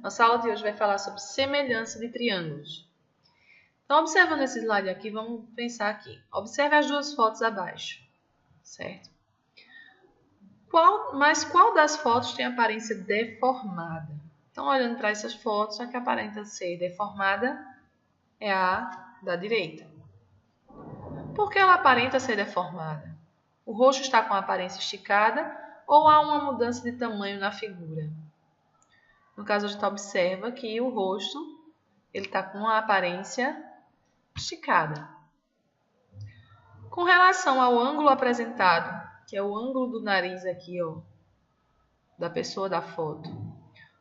Nossa aula de hoje vai falar sobre semelhança de triângulos. Então, observando esse slide aqui, vamos pensar aqui. Observe as duas fotos abaixo, certo? Qual das fotos tem aparência deformada? Então, olhando para essas fotos, a que aparenta ser deformada é a da direita. Por que ela aparenta ser deformada? O rosto está com a aparência esticada ou há uma mudança de tamanho na figura? No caso, a gente observa que o rosto está com a aparência esticada. Com relação ao ângulo apresentado, que é o ângulo do nariz aqui, ó, da pessoa da foto,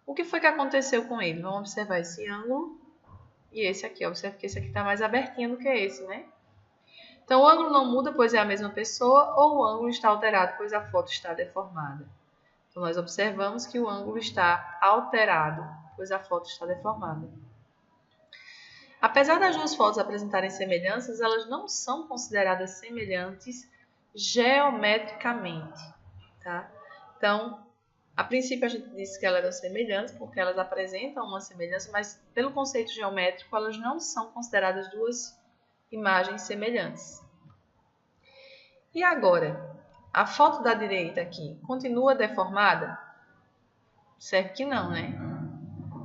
o que foi que aconteceu com ele? Vamos observar esse ângulo e esse aqui. Observe que esse aqui está mais abertinho do que esse, né? Então, o ângulo não muda, pois é a mesma pessoa, ou o ângulo está alterado, pois a foto está deformada. Então, nós observamos que o ângulo está alterado, pois a foto está deformada. Apesar das duas fotos apresentarem semelhanças, elas não são consideradas semelhantes geometricamente, tá? Então, a princípio a gente disse que elas eram semelhantes porque elas apresentam uma semelhança, mas pelo conceito geométrico elas não são consideradas duas imagens semelhantes. E agora, a foto da direita aqui continua deformada? Observe que não, né?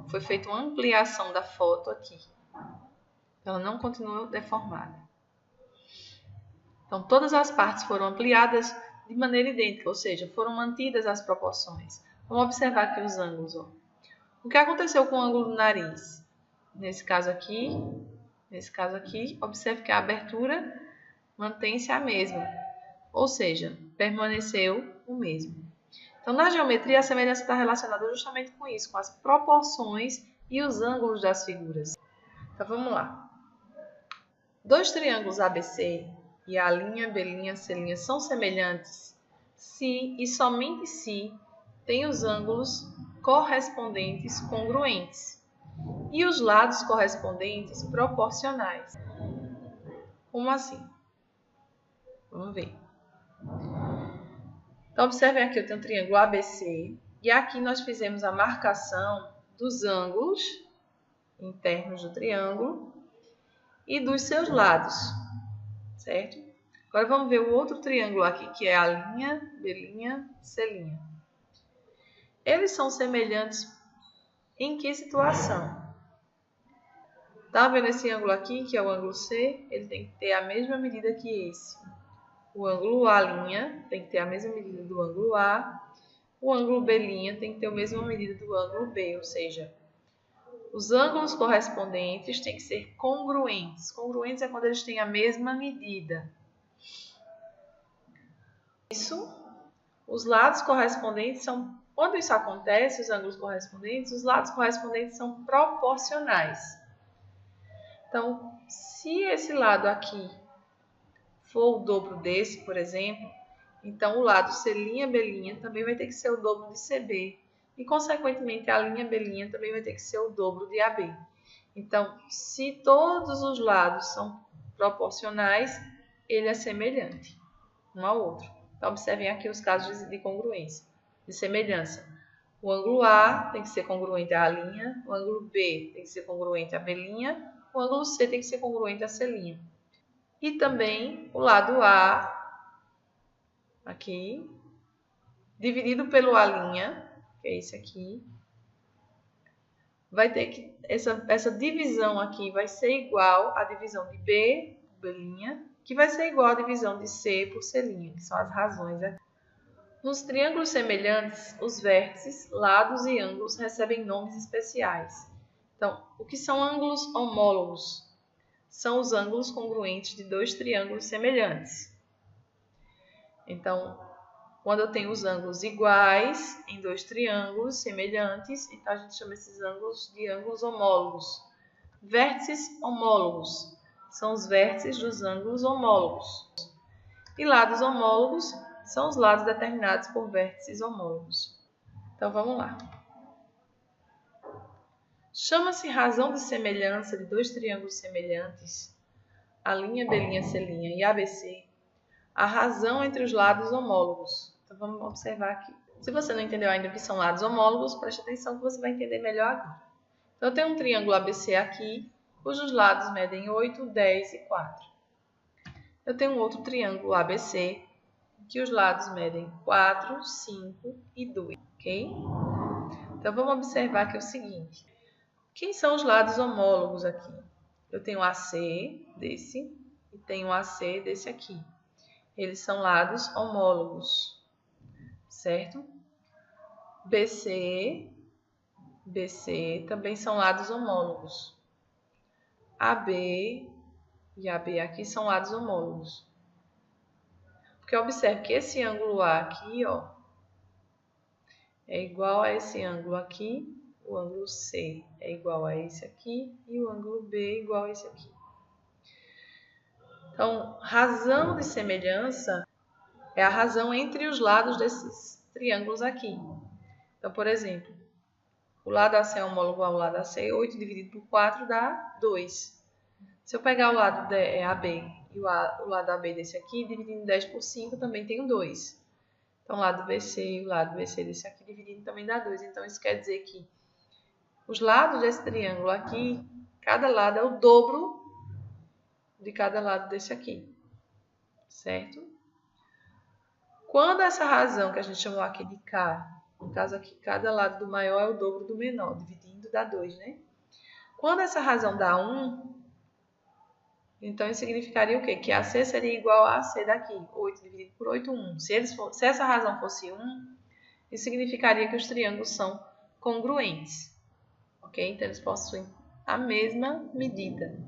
Foi feita uma ampliação da foto aqui. Ela não continua deformada. Então, todas as partes foram ampliadas de maneira idêntica, ou seja, foram mantidas as proporções. Vamos observar aqui os ângulos. Ó. O que aconteceu com o ângulo do nariz? Nesse caso aqui, observe que a abertura mantém-se a mesma, ou seja, permaneceu o mesmo. Então, na geometria, a semelhança está relacionada justamente com isso, com as proporções e os ângulos das figuras. Então, vamos lá. Dois triângulos ABC e a linha, B', C' são semelhantes se e somente se têm os ângulos correspondentes congruentes e os lados correspondentes proporcionais. Como assim? Vamos ver. Então, observem aqui, eu tenho um triângulo ABC e aqui nós fizemos a marcação dos ângulos internos do triângulo e dos seus lados, certo? Agora vamos ver o outro triângulo aqui, que é a linha, B', C'. Eles são semelhantes em que situação? Tá vendo esse ângulo aqui, que é o ângulo C? Ele tem que ter a mesma medida que esse. O ângulo A' tem que ter a mesma medida do ângulo A. O ângulo B' tem que ter a mesma medida do ângulo B, ou seja, os ângulos correspondentes têm que ser congruentes. Congruentes é quando eles têm a mesma medida. Isso, os lados correspondentes são... Quando isso acontece, os ângulos correspondentes, os lados correspondentes são proporcionais. Então, se esse lado aqui for o dobro desse, por exemplo, então o lado C', B' também vai ter que ser o dobro de CB. E, consequentemente, a linha B' também vai ter que ser o dobro de AB. Então, se todos os lados são proporcionais, ele é semelhante um ao outro. Então, observem aqui os casos de congruência, de semelhança. O ângulo A tem que ser congruente à linha, o ângulo B tem que ser congruente à B', o ângulo C tem que ser congruente à C'. E também o lado A, aqui, dividido pelo A', que é esse aqui, vai ter que essa divisão aqui vai ser igual à divisão de B, B', que vai ser igual à divisão de C por C', que são as razões aqui. Nos triângulos semelhantes, os vértices, lados e ângulos recebem nomes especiais. Então, o que são ângulos homólogos? São os ângulos congruentes de dois triângulos semelhantes. Então, quando eu tenho os ângulos iguais em dois triângulos semelhantes, então a gente chama esses ângulos de ângulos homólogos. Vértices homólogos são os vértices dos ângulos homólogos. E lados homólogos são os lados determinados por vértices homólogos. Então, vamos lá. Chama-se razão de semelhança de dois triângulos semelhantes, a linha, B', C' e ABC, a razão entre os lados homólogos. Então, vamos observar aqui. Se você não entendeu ainda o que são lados homólogos, preste atenção que você vai entender melhor agora. Então, eu tenho um triângulo ABC aqui, cujos lados medem 8, 10 e 4. Eu tenho um outro triângulo ABC, que os lados medem 4, 5 e 2, ok? Então, vamos observar aqui o seguinte. Quem são os lados homólogos aqui? Eu tenho AC desse e tenho AC desse aqui. Eles são lados homólogos, certo? BC também são lados homólogos. AB e AB aqui são lados homólogos. Porque observe que esse ângulo A aqui, ó, é igual a esse ângulo aqui, o ângulo C é igual a esse aqui e o ângulo B é igual a esse aqui. Então, razão de semelhança é a razão entre os lados desses triângulos aqui. Então, por exemplo, o lado AC é homólogo ao lado AC, 8 dividido por 4 dá 2. Se eu pegar o lado AB e o lado AB desse aqui, dividindo 10 por 5, também tenho 2. Então, o lado BC e o lado BC desse aqui, dividindo também dá 2. Então, isso quer dizer que os lados desse triângulo aqui, cada lado é o dobro de cada lado desse aqui, certo? Quando essa razão, que a gente chamou aqui de K, no caso aqui, cada lado do maior é o dobro do menor, dividindo dá 2, né? Quando essa razão dá 1, então isso significaria o quê? Que AC seria igual a AC daqui, 8 dividido por 8, 1. Se essa razão fosse 1, isso significaria que os triângulos são congruentes, ok? Então eles possuem a mesma medida,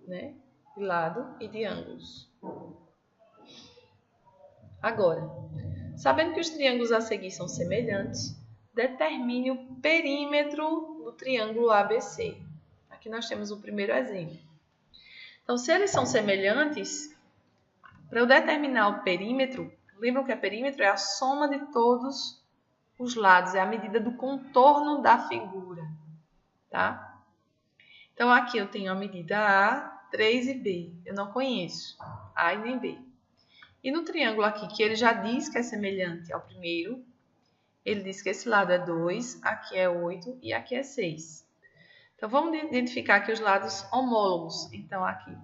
né? De lado e de ângulos. Agora, sabendo que os triângulos a seguir são semelhantes, determine o perímetro do triângulo ABC. Aqui nós temos o primeiro exemplo. Então, se eles são semelhantes, para eu determinar o perímetro, lembram que o perímetro é a soma de todos os lados, é a medida do contorno da figura, tá? Então, aqui eu tenho a medida A, 3 e B. Eu não conheço A e nem B. E no triângulo aqui, que ele já diz que é semelhante ao primeiro, ele diz que esse lado é 2, aqui é 8 e aqui é 6. Então, vamos identificar aqui os lados homólogos. Então, aqui,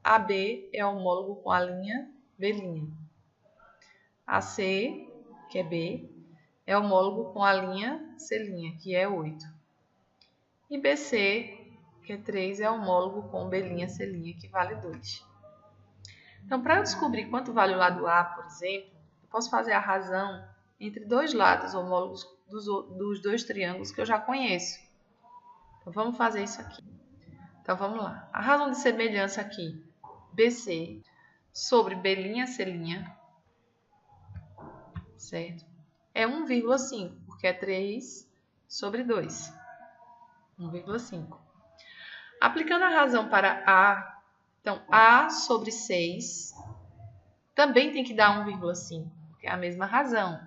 AB é homólogo com a linha B'. AC, que é B, é homólogo com a linha C', que é 8. E BC, que é 3, é homólogo com B', C', que vale 2. Então, para eu descobrir quanto vale o lado A, por exemplo, eu posso fazer a razão entre dois lados homólogos dos dois triângulos que eu já conheço. Então, vamos fazer isso aqui. Então, vamos lá. A razão de semelhança aqui, BC sobre B', C', certo? É 1,5, porque é 3 sobre 2. 1,5. Aplicando a razão para A, então, A sobre 6 também tem que dar 1,5, porque é a mesma razão.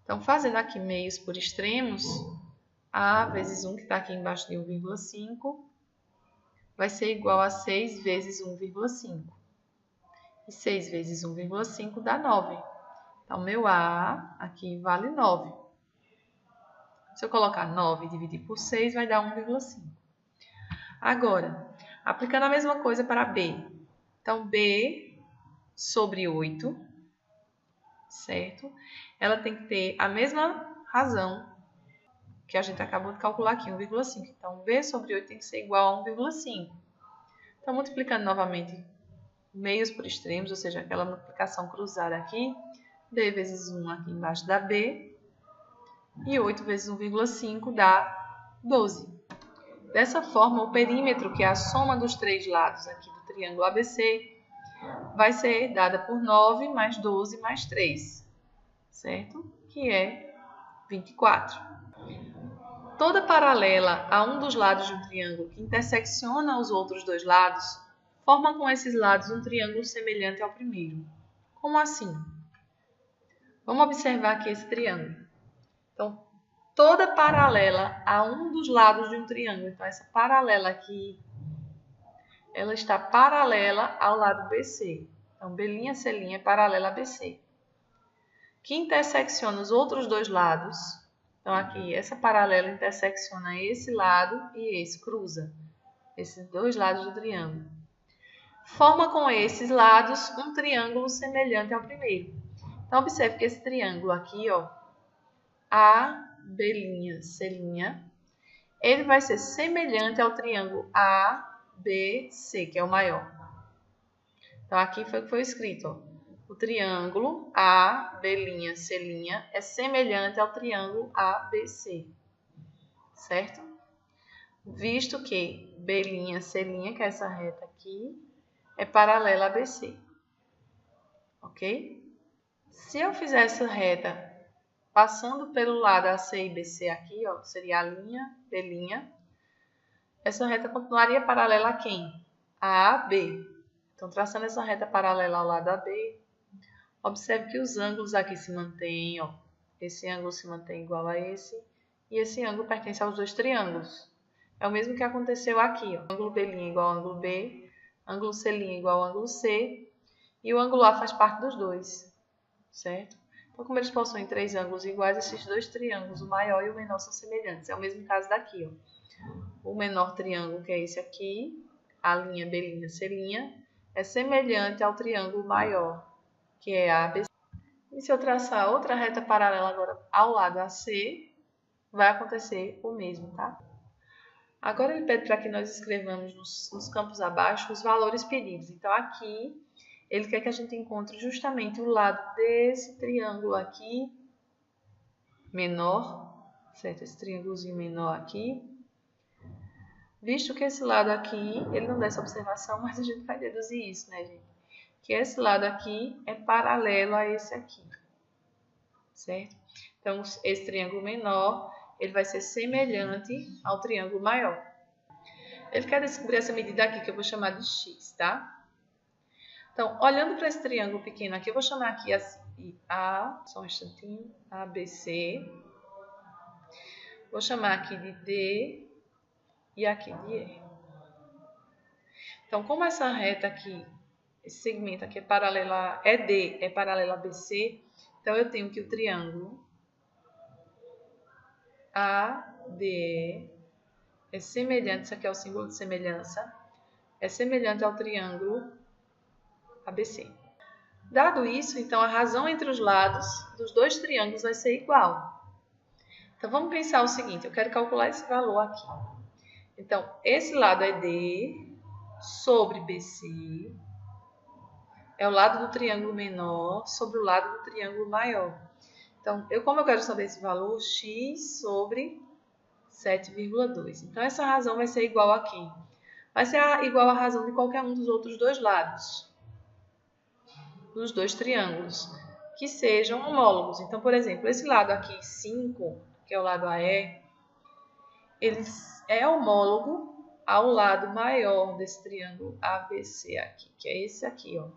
Então, fazendo aqui meios por extremos, A vezes 1, que está aqui embaixo de 1,5, vai ser igual a 6 vezes 1,5. E 6 vezes 1,5 dá 9. Então, meu A aqui vale 9. Se eu colocar 9 e dividir por 6, vai dar 1,5. Agora, aplicando a mesma coisa para B. Então, B sobre 8, certo? Ela tem que ter a mesma razão que a gente acabou de calcular aqui, 1,5. Então, B sobre 8 tem que ser igual a 1,5. Então, multiplicando novamente meios por extremos, ou seja, aquela multiplicação cruzada aqui, B vezes 1 aqui embaixo dá B, e 8 vezes 1,5 dá 12. Dessa forma, o perímetro, que é a soma dos três lados aqui do triângulo ABC, vai ser dada por 9 mais 12 mais 3, certo? Que é 24. Toda paralela a um dos lados de um triângulo que intersecciona os outros dois lados, forma com esses lados um triângulo semelhante ao primeiro. Como assim? Vamos observar aqui esse triângulo. Então, toda paralela a um dos lados de um triângulo, então essa paralela aqui, ela está paralela ao lado BC. Então, B', C' é paralela a BC. Que intersecciona os outros dois lados, Então, aqui, essa paralela intersecciona esse lado e esse, cruza esses dois lados do triângulo. Forma com esses lados um triângulo semelhante ao primeiro. Então, observe que esse triângulo aqui, ó, A, B', C', ele vai ser semelhante ao triângulo ABC, que é o maior. Então, aqui foi o que foi escrito, ó. O triângulo AB', C' é semelhante ao triângulo ABC, certo? Visto que B', C', que é essa reta aqui, é paralela a BC, ok? Se eu fizer essa reta passando pelo lado AC e BC aqui, ó, seria a linha, B', essa reta continuaria paralela a quem? A AB. Então, traçando essa reta paralela ao lado AB, observe que os ângulos aqui se mantêm, ó. Esse ângulo se mantém igual a esse, e esse ângulo pertence aos dois triângulos. É o mesmo que aconteceu aqui, ó. Ângulo B' igual ao ângulo B, ângulo C' igual ao ângulo C, e o ângulo A faz parte dos dois, certo? Então, como eles possuem três ângulos iguais, esses dois triângulos, o maior e o menor, são semelhantes. É o mesmo caso daqui, ó. O menor triângulo, que é esse aqui, a linha B', C', é semelhante ao triângulo maior, que é ABC. E se eu traçar outra reta paralela agora ao lado AC, vai acontecer o mesmo, tá? Agora ele pede para que nós escrevamos nos campos abaixo os valores pedidos. Então, aqui, ele quer que a gente encontre justamente o lado desse triângulo aqui, menor, certo? Esse triângulozinho menor aqui. Visto que esse lado aqui, ele não dá essa observação, mas a gente vai deduzir isso, né, gente? Que esse lado aqui é paralelo a esse aqui, certo? Então, esse triângulo menor, ele vai ser semelhante ao triângulo maior. Ele quer descobrir essa medida aqui, que eu vou chamar de x, tá? Então, olhando para esse triângulo pequeno aqui, eu vou chamar aqui assim, só um instantinho, ABC. Vou chamar aqui de D e aqui de E. Então, como essa reta aqui, esse segmento aqui é paralelo a D, é paralelo a BC, então eu tenho que o triângulo ADE é semelhante, isso aqui é o símbolo de semelhança, é semelhante ao triângulo ABC. Dado isso, então a razão entre os lados dos dois triângulos vai ser igual. Então vamos pensar o seguinte, eu quero calcular esse valor aqui. Então, esse lado é D sobre BC, é o lado do triângulo menor sobre o lado do triângulo maior. Então, como eu quero saber esse valor, x sobre 7,2. Então, essa razão vai ser igual a quem? Vai ser igual à razão de qualquer um dos outros dois lados, dos dois triângulos, que sejam homólogos. Então, por exemplo, esse lado aqui, 5, que é o lado AE, ele é homólogo ao lado maior desse triângulo ABC aqui, que é esse aqui, ó.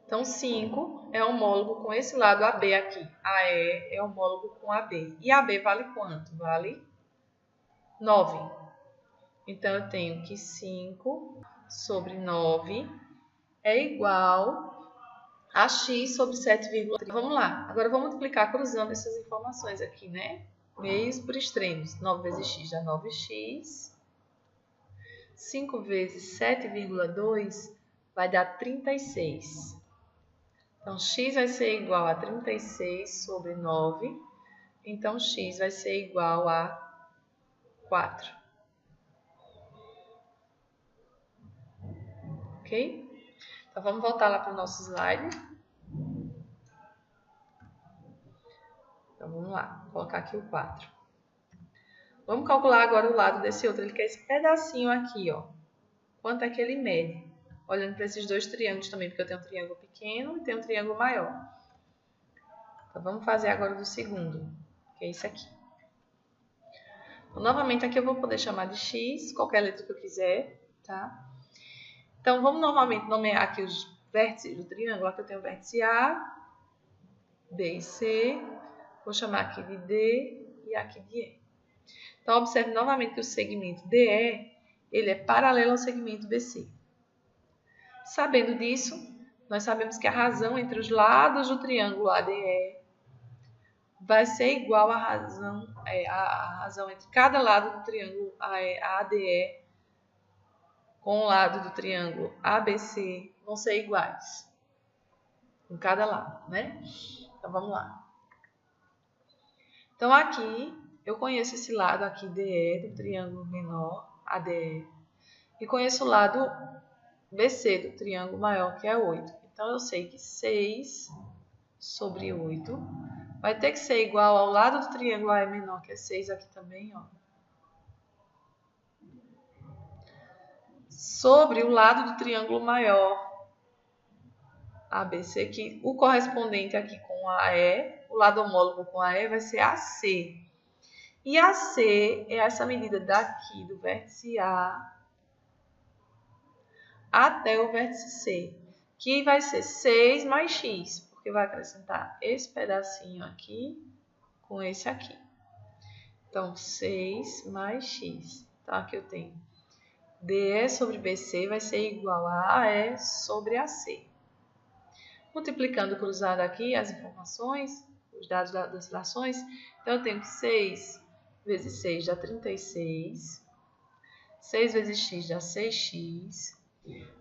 Então, 5 é homólogo com esse lado AB aqui. AE é homólogo com AB. E AB vale quanto? Vale 9. Então, eu tenho que 5 sobre 9 é igual a x sobre 7,3. Vamos lá. Agora, vamos multiplicar cruzando essas informações aqui, né? Meios por extremos. 9 vezes x dá 9x. 5 vezes 7,2 vai dar 36. Então, x vai ser igual a 36 sobre 9. Então, x vai ser igual a 4. Ok? Então, vamos voltar lá para o nosso slide. Então, vamos lá. Vou colocar aqui o 4. Vamos calcular agora o lado desse outro. Ele quer esse pedacinho aqui, ó. Quanto é que ele mede? Olhando para esses dois triângulos também, porque eu tenho um triângulo pequeno e tenho um triângulo maior. Então, vamos fazer agora do segundo, que é esse aqui. Então, novamente, aqui eu vou poder chamar de x, qualquer letra que eu quiser, tá? Então, vamos normalmente nomear aqui os vértices do triângulo. Aqui eu tenho o vértice A, B e C. Vou chamar aqui de D e aqui de E. Então, observe novamente que o segmento DE, ele é paralelo ao segmento BC. Sabendo disso, nós sabemos que a razão entre os lados do triângulo ADE vai ser igual a razão entre cada lado do triângulo ADE com o lado do triângulo ABC vão ser iguais em cada lado, né? Então, vamos lá. Então, aqui, eu conheço esse lado aqui, DE, do triângulo menor, ADE, e conheço o lado BC, do triângulo maior, que é 8. Então, eu sei que 6 sobre 8 vai ter que ser igual ao lado do triângulo AE menor, que é 6 aqui também, ó, sobre o lado do triângulo maior, ABC, que o correspondente aqui com AE, o lado homólogo com AE vai ser AC. E AC é essa medida daqui do vértice A até o vértice C, que vai ser 6 mais x, porque vai acrescentar esse pedacinho aqui com esse aqui. Então, 6 mais x. Então, aqui eu tenho DE sobre BC vai ser igual a AE sobre AC. Multiplicando cruzado aqui as informações, os dados das frações, então eu tenho que 6 vezes 6 dá 36, 6 vezes x dá 6x,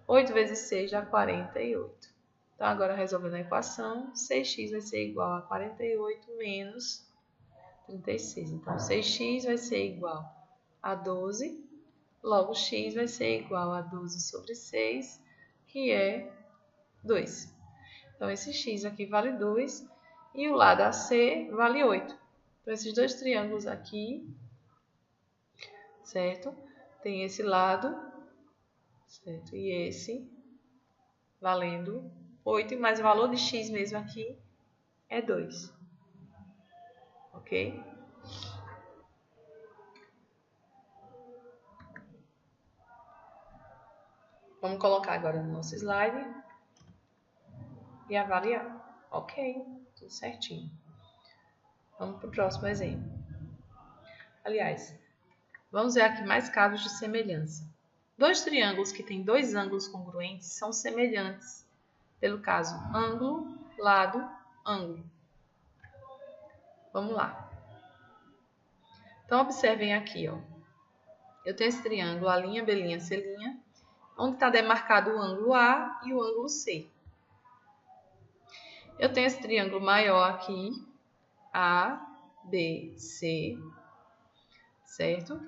8 vezes 6 dá 48. Então, agora resolvendo a equação, 6x vai ser igual a 48 menos 36. Então, 6x vai ser igual a 12, logo x vai ser igual a 12 sobre 6, que é 2. Então, esse x aqui vale 2 e o lado AC vale 8. Então, esses dois triângulos aqui, certo? Tem esse lado, certo? E esse valendo 8, mas o valor de x mesmo aqui é 2. Ok? Vamos colocar agora no nosso slide e avaliar. Ok, tudo certinho. Vamos para o próximo exemplo. Aliás, vamos ver aqui mais casos de semelhança. Dois triângulos que têm dois ângulos congruentes são semelhantes, pelo caso ângulo, lado, ângulo. Vamos lá. Então, observem aqui, ó. Eu tenho esse triângulo, A', B', C', onde está demarcado o ângulo A e o ângulo C. Eu tenho esse triângulo maior aqui, A, B, C, certo?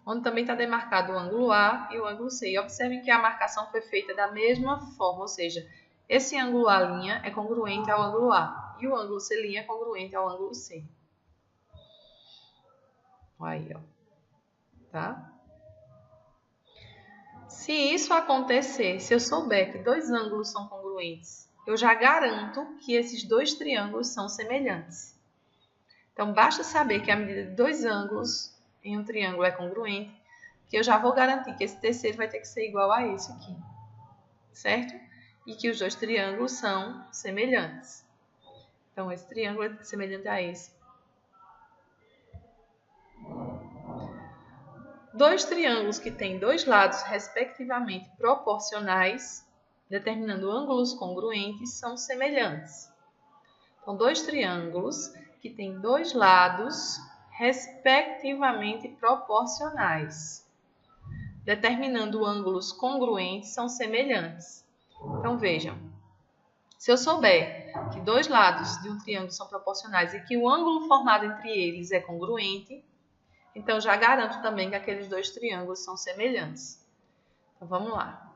Onde também está demarcado o ângulo A e o ângulo C. E observem que a marcação foi feita da mesma forma, ou seja, esse ângulo A' é congruente ao ângulo A e o ângulo C' é congruente ao ângulo C. Aí, ó. Tá? Se isso acontecer, se eu souber que dois ângulos são congruentes, eu já garanto que esses dois triângulos são semelhantes. Então, basta saber que a medida de dois ângulos em um triângulo é congruente, que eu já vou garantir que esse terceiro vai ter que ser igual a esse aqui, certo? E que os dois triângulos são semelhantes. Então, esse triângulo é semelhante a esse. Dois triângulos que têm dois lados respectivamente proporcionais, determinando ângulos congruentes, são semelhantes. Então, dois triângulos que têm dois lados respectivamente proporcionais, determinando ângulos congruentes, são semelhantes. Então, vejam, se eu souber que dois lados de um triângulo são proporcionais e que o ângulo formado entre eles é congruente, então já garanto também que aqueles dois triângulos são semelhantes. Então, vamos lá.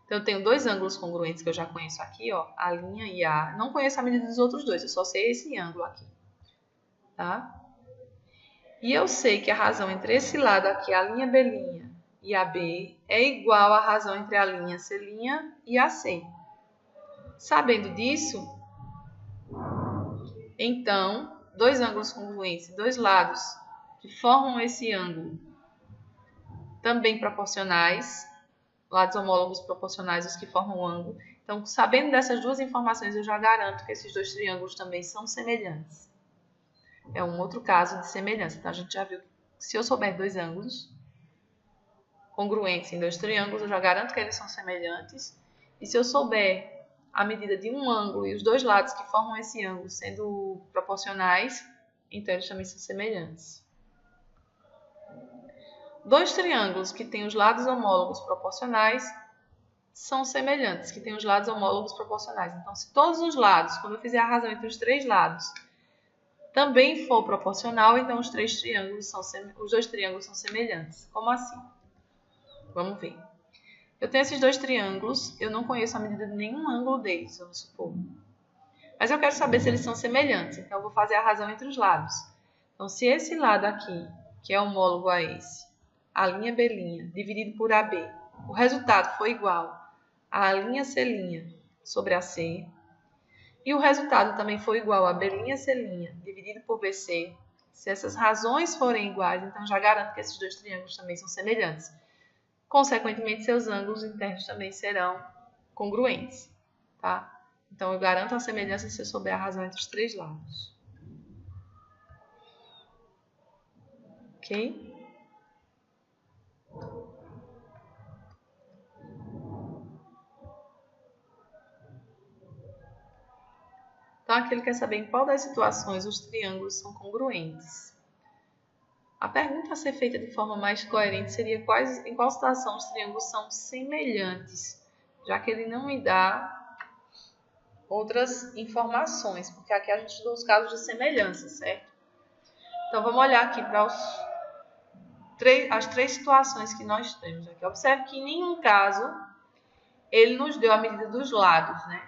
Então, eu tenho dois ângulos congruentes que eu já conheço aqui, ó, A' e A. Não conheço a medida dos outros dois, eu só sei esse ângulo aqui. Tá? E eu sei que a razão entre esse lado aqui, A', B' e AB, é igual à razão entre A', C' e AC. Sabendo disso, então, dois ângulos congruentes, dois lados que formam esse ângulo, também proporcionais, lados homólogos proporcionais, os que formam o ângulo. Então, sabendo dessas duas informações, eu já garanto que esses dois triângulos também são semelhantes. É um outro caso de semelhança. Então, a gente já viu que se eu souber dois ângulos congruentes em dois triângulos, eu já garanto que eles são semelhantes. E se eu souber a medida de um ângulo e os dois lados que formam esse ângulo sendo proporcionais, então eles também são semelhantes. Dois triângulos que têm os lados homólogos proporcionais são semelhantes, que têm os lados homólogos proporcionais. Então, se todos os lados, quando eu fizer a razão entre os três lados, também for proporcional, então os dois triângulos são semelhantes. Como assim? Vamos ver. Eu tenho esses dois triângulos, eu não conheço a medida de nenhum ângulo deles, vamos supor. Mas eu quero saber se eles são semelhantes, então eu vou fazer a razão entre os lados. Então, se esse lado aqui, que é homólogo a esse, a linha B', dividido por AB, o resultado for igual a linha C' sobre a C, e o resultado também for igual a B'C' dividido por BC, se essas razões forem iguais, então já garanto que esses dois triângulos também são semelhantes. Consequentemente, seus ângulos internos também serão congruentes, tá? Então, eu garanto a semelhança se eu souber a razão entre os três lados. Ok? Então, aqui ele quer saber em qual das situações os triângulos são congruentes. A pergunta a ser feita de forma mais coerente seria em qual situação os triângulos são semelhantes, já que ele não me dá outras informações, porque aqui a gente estudou os casos de semelhança, certo? Então, vamos olhar aqui para as três situações que nós temos aqui. Observe que em nenhum caso ele nos deu a medida dos lados, né?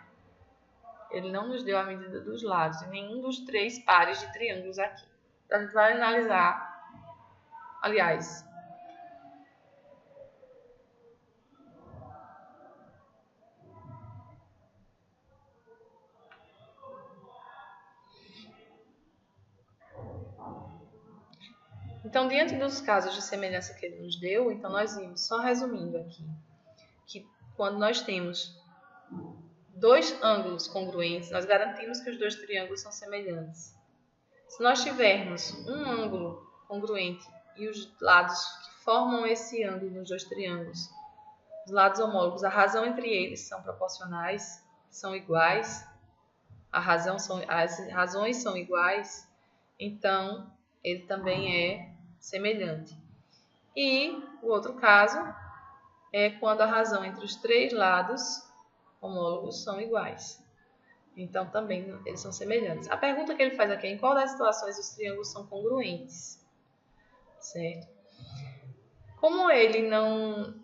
Ele não nos deu a medida dos lados em nenhum dos três pares de triângulos aqui. Então, a gente vai analisar, aliás, então, diante dos casos de semelhança que ele nos deu, então nós vimos, só resumindo aqui, que quando nós temos dois ângulos congruentes, nós garantimos que os dois triângulos são semelhantes. Se nós tivermos um ângulo congruente e os lados que formam esse ângulo nos dois triângulos, os lados homólogos, a razão entre eles são proporcionais, são iguais, as razões são iguais, então ele também é semelhante. E o outro caso é quando a razão entre os três lados homólogos são iguais. Então, também eles são semelhantes. A pergunta que ele faz aqui é em qual das situações os triângulos são congruentes? Certo? Como ele não...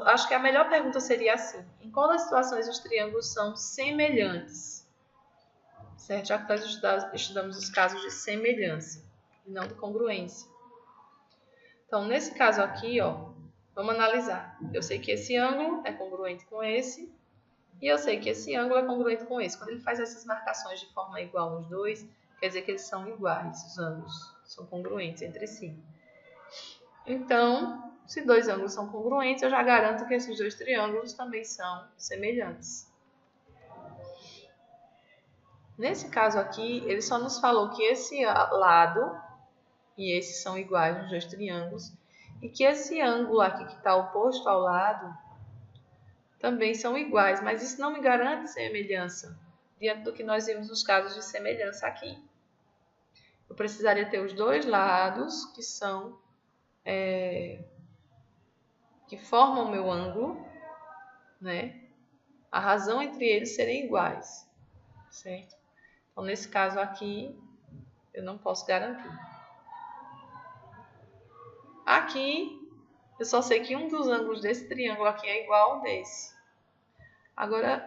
Acho que a melhor pergunta seria assim. Em qual das situações os triângulos são semelhantes? Certo? Já que nós estudamos os casos de semelhança e não de congruência. Então, nesse caso aqui, ó, vamos analisar. Eu sei que esse ângulo é congruente com esse. E eu sei que esse ângulo é congruente com esse. Quando ele faz essas marcações de forma igual nos dois, quer dizer que eles são iguais, os ângulos são congruentes entre si. Então, se dois ângulos são congruentes, eu já garanto que esses dois triângulos também são semelhantes. Nesse caso aqui, ele só nos falou que esse lado e esse são iguais nos dois triângulos, e que esse ângulo aqui que está oposto ao lado também são iguais, mas isso não me garante semelhança, diante do que nós vimos nos casos de semelhança aqui. Eu precisaria ter os dois lados que são que formam o meu ângulo, né? A razão entre eles serem iguais, certo? Então, nesse caso aqui, eu não posso garantir. Aqui, eu só sei que um dos ângulos desse triângulo aqui é igual ao desse. Agora,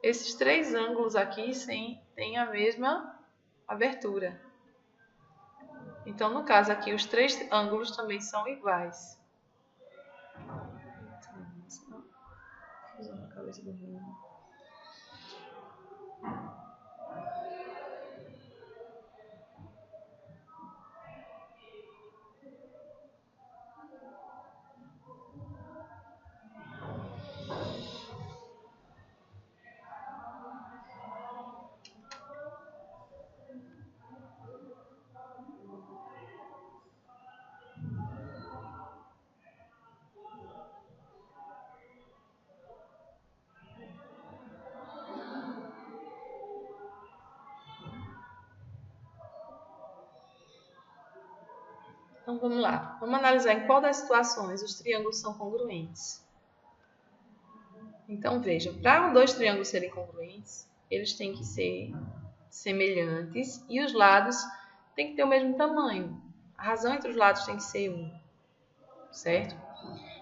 esses três ângulos aqui têm a mesma abertura. Então, no caso aqui, os três ângulos também são iguais. Usando a cabeça do menino. Então, vamos lá. Vamos analisar em qual das situações os triângulos são congruentes. Então, veja, para dois triângulos serem congruentes, eles têm que ser semelhantes e os lados têm que ter o mesmo tamanho. A razão entre os lados tem que ser 1, certo?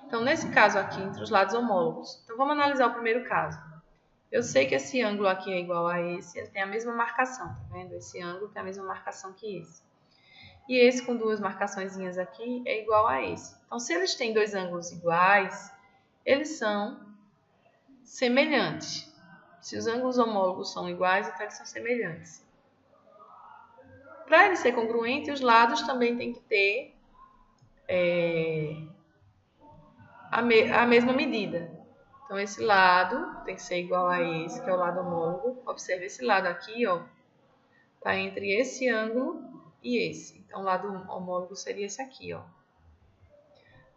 Então, nesse caso aqui, entre os lados homólogos. Então, vamos analisar o primeiro caso. Eu sei que esse ângulo aqui é igual a esse, ele tem a mesma marcação, tá vendo? Esse ângulo tem a mesma marcação que esse. E esse com duas marcaçõezinhas aqui é igual a esse. Então, se eles têm dois ângulos iguais, eles são semelhantes. Se os ângulos homólogos são iguais, então eles são semelhantes. Para ele ser congruente, os lados também têm que ter a mesma medida. Então, esse lado tem que ser igual a esse, que é o lado homólogo. Observe esse lado aqui, ó, está entre esse ângulo e esse. Então, o lado homólogo seria esse aqui, ó.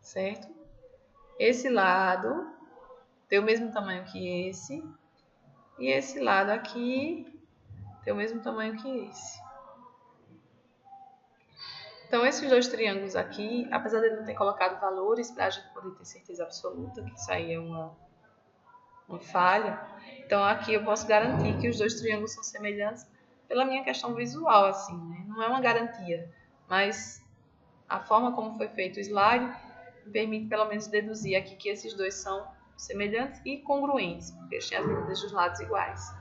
Certo? Esse lado tem o mesmo tamanho que esse. E esse lado aqui tem o mesmo tamanho que esse. Então, esses dois triângulos aqui, apesar de ele não ter colocado valores para a gente poder ter certeza absoluta que isso aí é uma falha, então aqui eu posso garantir que os dois triângulos são semelhantes pela minha questão visual, assim, né? Não é uma garantia, mas a forma como foi feito o slide me permite pelo menos deduzir aqui que esses dois são semelhantes e congruentes, porque eles têm as medidas dos lados iguais.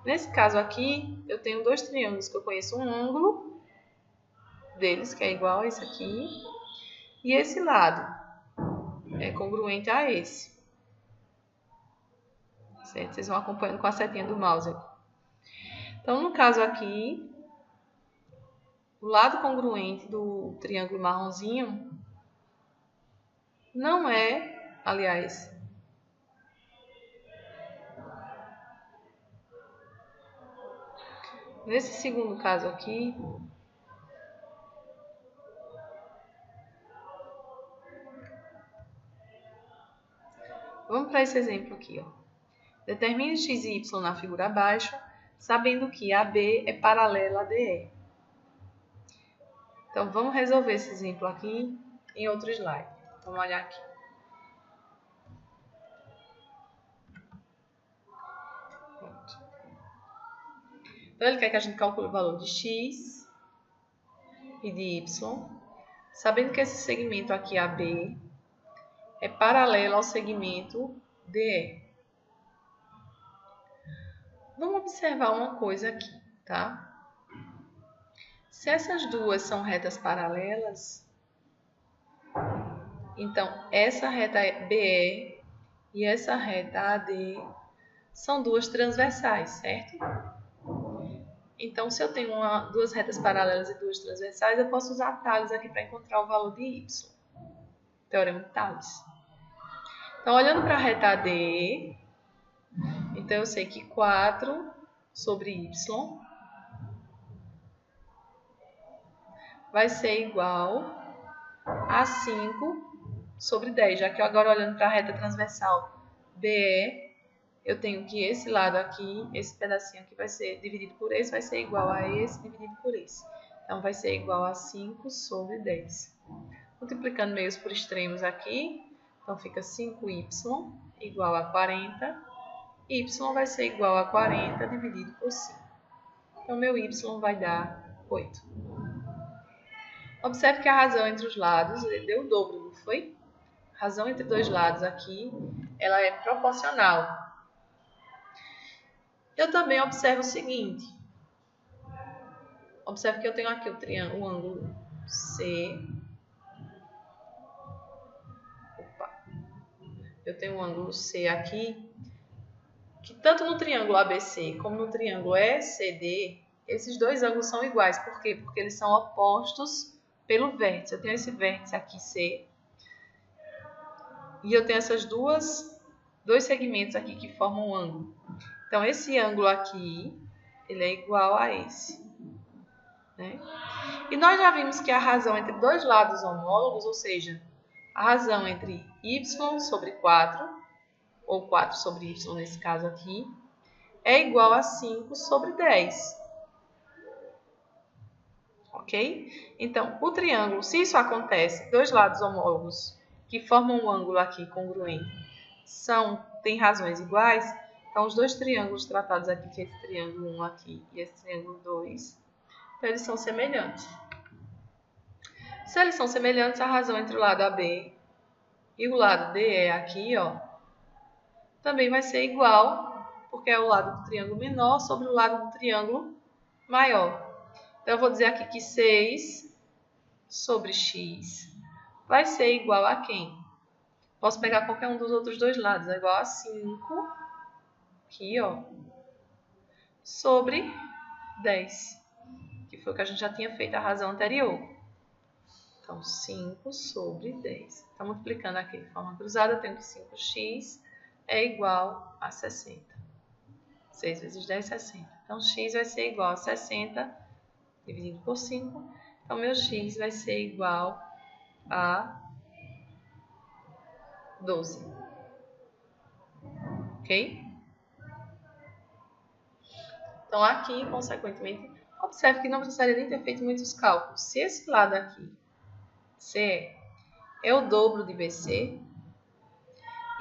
Nesse caso aqui, eu tenho dois triângulos que eu conheço um ângulo deles, que é igual a esse aqui, e esse lado é congruente a esse. Certo? Vocês vão acompanhando com a setinha do mouse aqui. Então, no caso aqui, o lado congruente do triângulo marronzinho não é, aliás, nesse segundo caso aqui, vamos para esse exemplo aqui, ó. Determine x e y na figura abaixo, sabendo que AB é paralela a DE. Então, vamos resolver esse exemplo aqui em outro slide. Vamos olhar aqui. Pronto. Então, ele quer que a gente calcule o valor de x e de y, sabendo que esse segmento aqui, AB, é paralelo ao segmento DE. Vamos observar uma coisa aqui, tá? Se essas duas são retas paralelas, então essa reta BE e essa reta AD são duas transversais, certo? Então, se eu tenho duas retas paralelas e duas transversais, eu posso usar Tales aqui para encontrar o valor de y. Teorema de Tales. Então, olhando para a reta AD, então eu sei que 4 sobre y vai ser igual a 5 sobre 10, já que eu agora olhando para a reta transversal BE, eu tenho que esse lado aqui, esse pedacinho aqui vai ser dividido por esse, vai ser igual a esse dividido por esse. Então, vai ser igual a 5 sobre 10. Multiplicando meios por extremos aqui, então fica 5y igual a 40. Y vai ser igual a 40 dividido por 5. Então, meu y vai dar 8. Observe que a razão entre os lados deu o dobro, não foi? A razão entre dois lados aqui, ela é proporcional. Eu também observo o seguinte. Observe que eu tenho aqui o ângulo C. Eu tenho um ângulo C aqui, que tanto no triângulo ABC como no triângulo ECD, esses dois ângulos são iguais. Por quê? Porque eles são opostos pelo vértice. Eu tenho esse vértice aqui C, e eu tenho esses dois segmentos aqui que formam um ângulo. Então, esse ângulo aqui, ele é igual a esse, né? E nós já vimos que a razão entre dois lados homólogos, ou seja, a razão entre y sobre 4, ou 4 sobre y nesse caso aqui, é igual a 5 sobre 10. ok? Então, o triângulo, se isso acontece, dois lados homólogos que formam um ângulo aqui congruente têm razões iguais, então os dois triângulos tratados aqui, que é esse triângulo 1 aqui e esse triângulo 2, então eles são semelhantes. Se eles são semelhantes, a razão entre o lado AB e o lado DE aqui, ó, também vai ser igual, porque é o lado do triângulo menor sobre o lado do triângulo maior. Então, eu vou dizer aqui que 6 sobre x vai ser igual a quem? Posso pegar qualquer um dos outros dois lados, é igual a 5, aqui, ó, sobre 10, que foi o que a gente já tinha feito a razão anterior. Então, 5 sobre 10. Está multiplicando aqui de forma cruzada, eu tenho que 5x é igual a 60. 6 vezes 10, 60. Então, x vai ser igual a 60 dividido por 5. Então, meu x vai ser igual a 12. Ok? Então, aqui, consequentemente, observe que não precisaria nem ter feito muitos cálculos. Se esse lado aqui, CE, é o dobro de BC,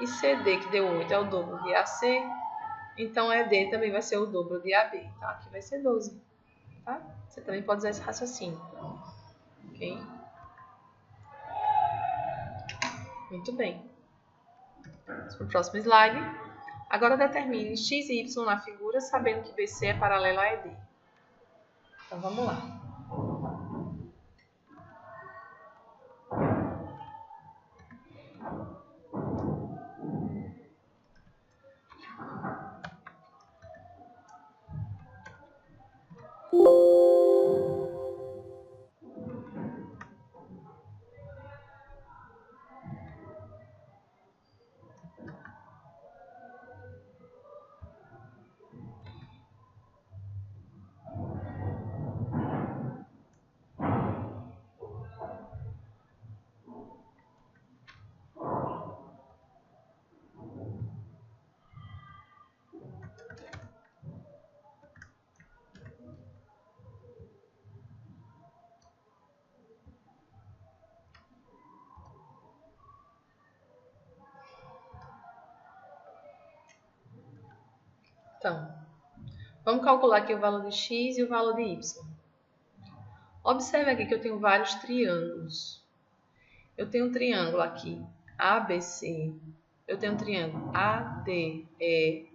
e CD, que deu 8, é o dobro de AC, então ED também vai ser o dobro de AB. Então, aqui vai ser 12. Tá? Você também pode usar esse raciocínio. Ok? Muito bem. Vamos para o próximo slide. Agora determine x e y na figura, sabendo que BC é paralelo a ED. Então, vamos lá. Então, vamos calcular aqui o valor de x e o valor de y. Observe aqui que eu tenho vários triângulos. Eu tenho um triângulo aqui, ABC. Eu tenho um triângulo ADE.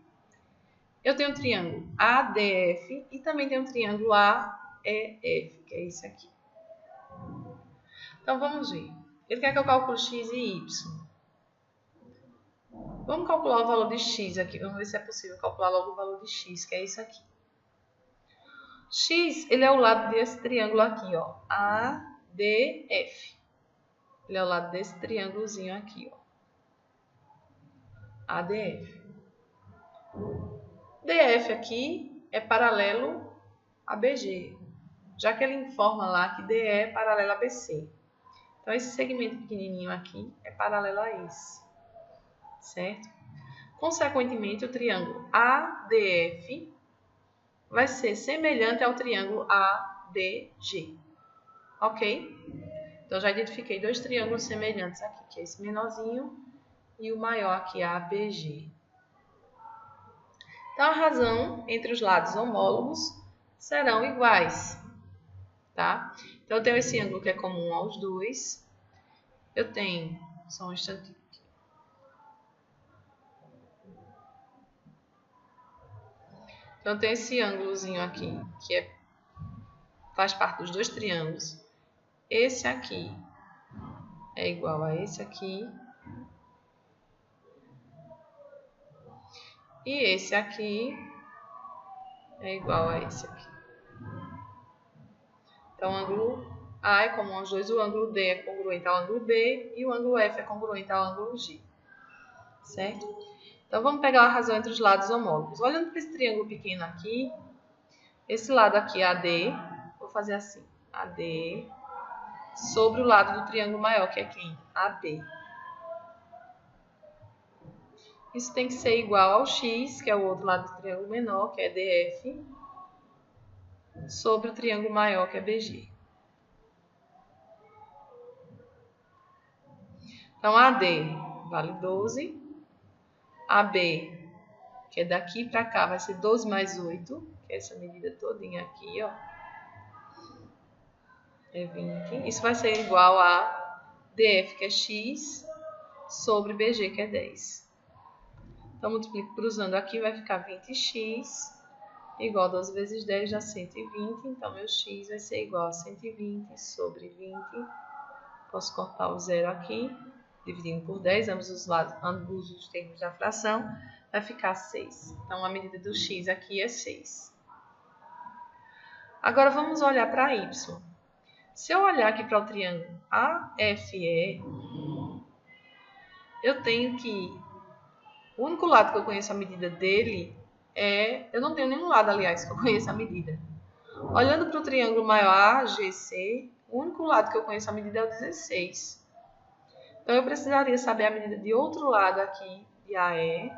Eu tenho um triângulo ADF e também tenho um triângulo AEF, que é esse aqui. Então, vamos ver. Ele quer que eu calcule x e y. Vamos calcular o valor de x aqui. Vamos ver se é possível calcular logo o valor de x, que é isso aqui. X, ele é o lado desse triângulo aqui, ó. ADF. Ele é o lado desse triângulozinho aqui, ó. ADF. DF aqui é paralelo a BG, já que ele informa lá que DE é paralelo a BC. Então, esse segmento pequenininho aqui é paralelo a esse, certo? Consequentemente, o triângulo ADF vai ser semelhante ao triângulo ADG, ok? Então, já identifiquei dois triângulos semelhantes aqui, que é esse menorzinho e o maior aqui, ABG. Então, a razão entre os lados homólogos serão iguais, tá? Então, eu tenho esse ângulo que é comum aos dois. Eu tenho, só um instantinho aqui. Então, eu tenho esse ângulozinho aqui, que faz parte dos dois triângulos. Esse aqui é igual a esse aqui. E esse aqui é igual a esse aqui. Então, o ângulo A é comum aos dois, o ângulo D é congruente ao ângulo B e o ângulo F é congruente ao ângulo G. Certo? Então, vamos pegar a razão entre os lados homólogos. Olhando para esse triângulo pequeno aqui, esse lado aqui é AD, vou fazer assim, AD, sobre o lado do triângulo maior, que é quem? AB. Isso tem que ser igual ao X, que é o outro lado do triângulo menor, que é DF, sobre o triângulo maior, que é BG. Então, AD vale 12. AB, que é daqui para cá, vai ser 12 mais 8, que é essa medida todinha aqui, ó. É 20. Isso vai ser igual a DF, que é X, sobre BG, que é 10. Então, multiplico cruzando aqui, vai ficar 20x igual a 12 vezes 10 dá 120. Então, meu x vai ser igual a 120 sobre 20. Posso cortar o zero aqui, dividindo por 10, ambos os termos da fração, vai ficar 6. Então, a medida do x aqui é 6. Agora, vamos olhar para y. Se eu olhar aqui para o triângulo AFE, eu tenho que... O único lado que eu conheço a medida dele é... Eu não tenho nenhum lado, aliás, que eu conheça a medida. Olhando para o triângulo maior AGC, o único lado que eu conheço a medida é o 16. Então, eu precisaria saber a medida de outro lado aqui, de AE,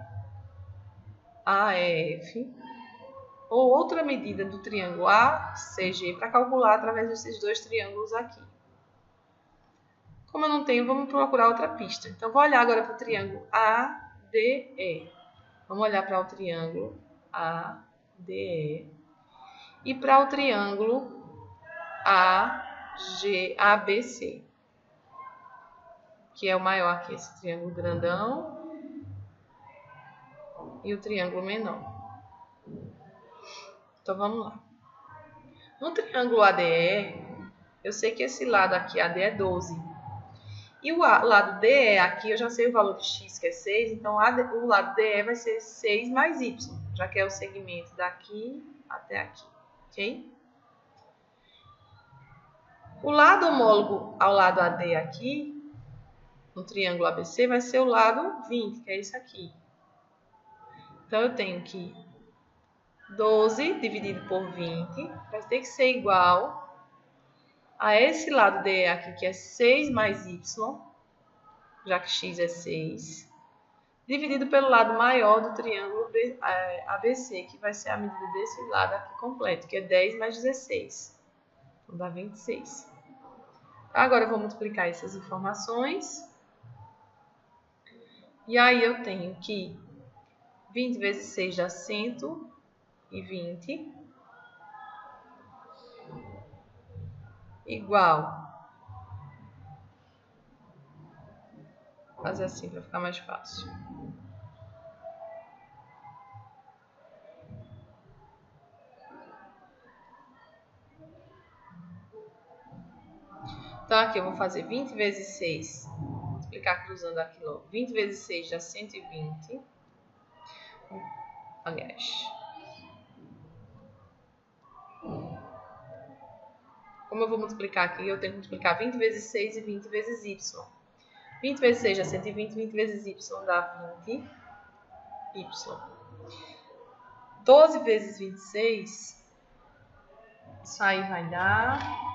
AEF, ou outra medida do triângulo ACG para calcular através desses dois triângulos aqui. Como eu não tenho, vamos procurar outra pista. Então, vou olhar agora para o triângulo ADE. Vamos olhar para o triângulo ADE. E para o triângulo ABC, que é o maior aqui, esse triângulo grandão e o triângulo menor. Então, vamos lá. No triângulo ADE, eu sei que esse lado aqui, AD, é 12. E o lado DE aqui, eu já sei o valor de x, que é 6. Então, o lado DE vai ser 6 mais y, já que é o segmento daqui até aqui. Ok? O lado homólogo ao lado AD aqui, no triângulo ABC, vai ser o lado 20, que é esse aqui. Então, eu tenho que 12 dividido por 20 vai ter que ser igual a esse lado DE aqui, que é 6 mais y, já que x é 6, dividido pelo lado maior do triângulo ABC, que vai ser a medida desse lado aqui completo, que é 10 mais 16. Então, dá 26. Agora, eu vou multiplicar essas informações. E aí, eu tenho que 20 vezes 6 dá 120, igual... Vou fazer assim para ficar mais fácil. Então, aqui eu vou fazer 20 vezes 6. Vou multiplicar cruzando aqui logo. 20 vezes 6 dá 120. Aliás, como eu vou multiplicar aqui, eu tenho que multiplicar 20 vezes 6 e 20 vezes y. 20 vezes 6 dá 120, 20 vezes y dá 20y. 12 vezes 26, isso aí vai dar...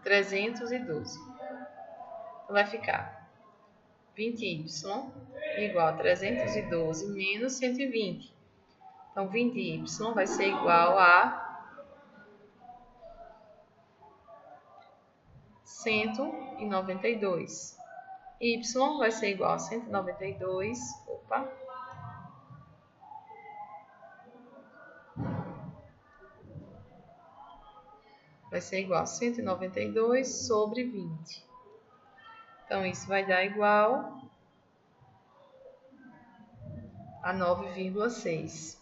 $312. Então, vai ficar 20y igual a 312 menos 120. Então, 20y vai ser igual a 192. Y vai ser igual a 192. Opa! Vai ser igual a 192 sobre 20. Então, isso vai dar igual a 9,6.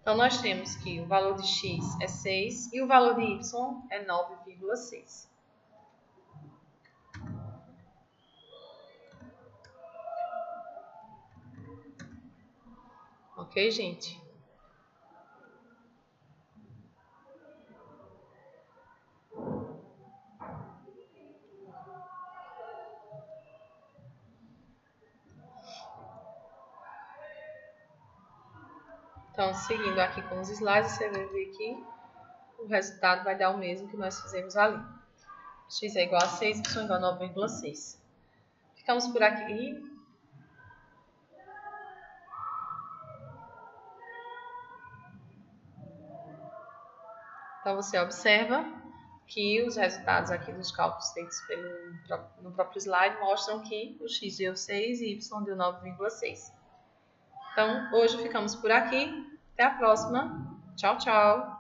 Então, nós temos que o valor de x é 6 e o valor de y é 9,6. Ok, gente? Então, seguindo aqui com os slides, você vai ver que o resultado vai dar o mesmo que nós fizemos ali. X é igual a 6, y é igual a 9,6. Ficamos por aqui. Então, você observa que os resultados aqui dos cálculos feitos no próprio slide mostram que o x deu 6 e y deu 9,6. Então, hoje ficamos por aqui. Até a próxima. Tchau, tchau.